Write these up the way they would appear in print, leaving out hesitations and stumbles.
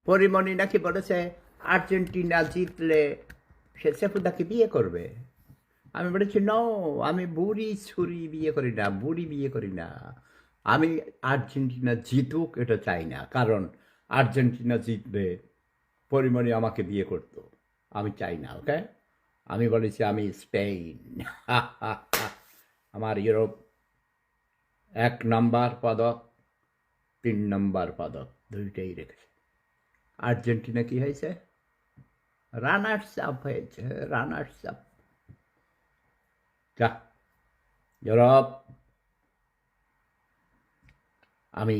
পরিমণি নাকি বলেছে আর্জেন্টিনা জিতলে সে সেফুদাকে বিয়ে করবে। আমি বলেছি ন, আমি বুড়ি ছুরি বিয়ে করি না, বুড়ি বিয়ে করি না। আমি আর্জেন্টিনা জিতুক এটা চাই না, কারণ আর্জেন্টিনা জিতবে পরিমণি আমাকে বিয়ে করতো, আমি চাই না। ওকে, আমি বলেছি আমি স্পেন। আমার ইউরোপ 1 নম্বর পদক 3 নম্বর পদক দুইটাই রেখেছে। আর্জেন্টিনা কি হয়েছে? রানার্স আপ হয়েছে, রানার্স আপ। যা ইউরোপ, আমি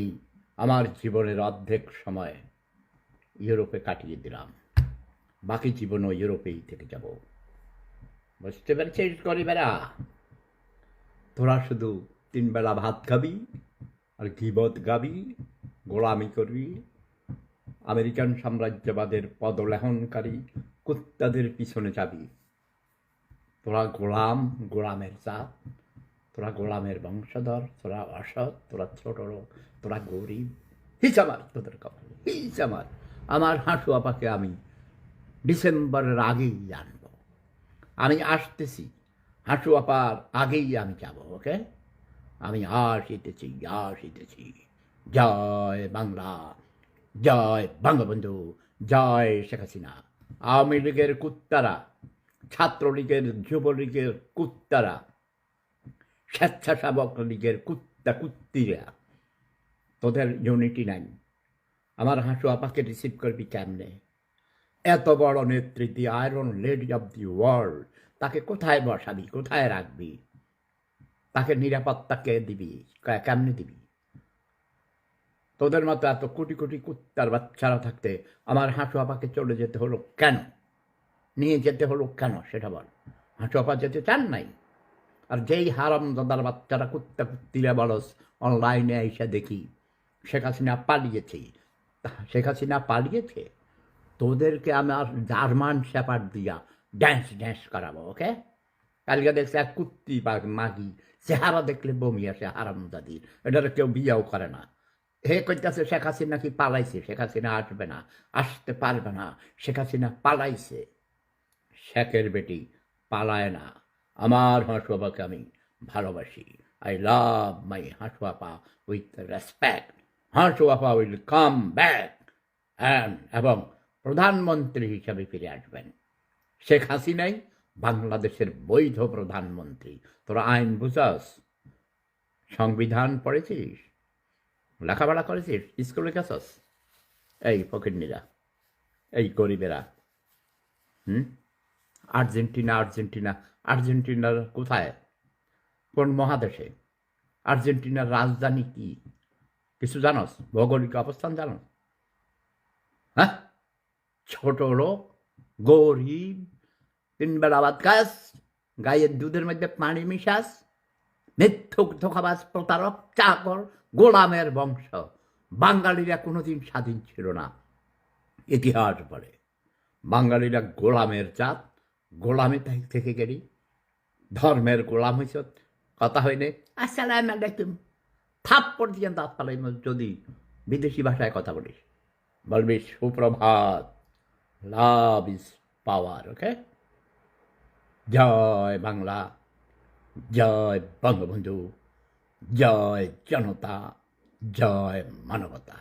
আমার জীবনের অর্ধেক সময় ইউরোপে কাটিয়ে দিলাম, বাকি জীবনও ইউরোপেই থেকে যাব। বুঝতে পেরেছিস গরিবেরা? তোরা শুধু 3 বেলা ভাত খাবি আর গিবত গাবি, গোলামি করবি, আমেরিকান সাম্রাজ্যবাদের পদলেহনকারী কুত্তাদের পিছনে যাবি। তোরা গোলাম, গোলামের জাত, তোরা গোলামের বংশধর, তোরা অসৎ, তোরা ছোট লোক, তোরা গরিব। হিচ আমার তোদের কপাল, হিচ আমার। আমার হাঁটু আপাকে আমি ডিসেম্বরের আগেই জানব। আমি আসতেছি, হাঁটু আপার আগেই আমি যাব। ওকে, আমি আসিতেছি, আসিতেছি। জয় বাংলা, জয় বঙ্গবন্ধু, জয় শেখ হাসিনা। আওয়ামী লীগের কুত্তারা, ছাত্রলীগের, যুবলীগের কুত্তারা, স্বেচ্ছাসেবক লীগের কুত্তা কুত্তিরা, তোদের ইউনিটি নাই। আমার হাঁটু আপাকে রিসিভ করবি কেমনে? এত বড় নেত্রী, দি iron lady of the world, তাকে কোথায় বসাবি, কোথায় রাখবি? তাকে নিরাপত্তা কে দিবি, কেমনে দিবি? তোদের মতো এত কোটি কোটি কুত্তার বাচ্চারা থাকতে আমার হাঁটু আপাকে চলে যেতে হলো কেন? নিয়ে যেতে হলো কেন সেটা বল। হাঁটু আপা যেতে চান নাই? আর যেই হারামজাদার বাচ্চারা কুত্তা কুত্তিরা বলস, অনলাইনে এসে দেখি শেখ হাসিনা পালিয়েছে, শেখ হাসিনা পালিয়েছে, তোদেরকে আমার জার্মান শ্যাপার দিয়া ড্যান্স ড্যান্স করাবো। ওকে, কালকে দেখছে এক কুত্তি বা মাগি, চেহারা দেখলে বমি আসে হারামজাদির, এটার কেউ বিয়েও করে না। হে কইতাছে শেখ হাসিনা কি পালাইছে, শেখ হাসিনা আসবে না, আসতে পারবে না, শেখ হাসিনা পালাইছে। শেখের বেটি পালায় না। আমার হাঁটু আপাকে আমি ভালোবাসি। আই লাভ মাই হাঁটু আপা উইথ রেসপেক্ট। হাঁটু আপা উইল কাম ব্যাক এবং প্রধানমন্ত্রী হিসাবে ফিরে আসবেন। শেখ হাসিনাই বাংলাদেশের বৈধ প্রধানমন্ত্রী। তোরা আইন বুঝাস? সংবিধান পড়েছিস? লেখাপড়া করেছিস? স্কুলে গেছস? এই ফকিরনিরা, এই গরিবেরা, আর্জেন্টিনা, আর্জেন্টিনা, আর্জেন্টিনার কোথায়, কোন মহাদেশে? আর্জেন্টিনার রাজধানী কি কিছু জানোস? ভৌগোলিক অবস্থান জানোস? হ্যাঁ, ছোট লোক, গরিব, 3 বেলা ভাত খাস, গায়ের দুধের মধ্যে পানি মিশাস, মিথ্যুক ধোঁকাবাজ, প্রতারক, চাকর, গোলামের বংশ। বাঙালিরা কোনোদিন স্বাধীন ছিল না, ইতিহাস বলে। বাঙালিরা গোলামের জাত, গোলামে থেকে গেলি, ধর্মের গোলাম হয়েছ, কথা হয়নি আসসালামু আলাইকুম থাপ্পড় দিয়ে দাঁত পালাই। যদি বিদেশি ভাষায় কথা বলিস, বলবি সুপ্রভাত, লাভ ইজ পাওয়ার। ওকে, জয় বাংলা, জয় বঙ্গবন্ধু, জয় জনতা, জয় মানবতা।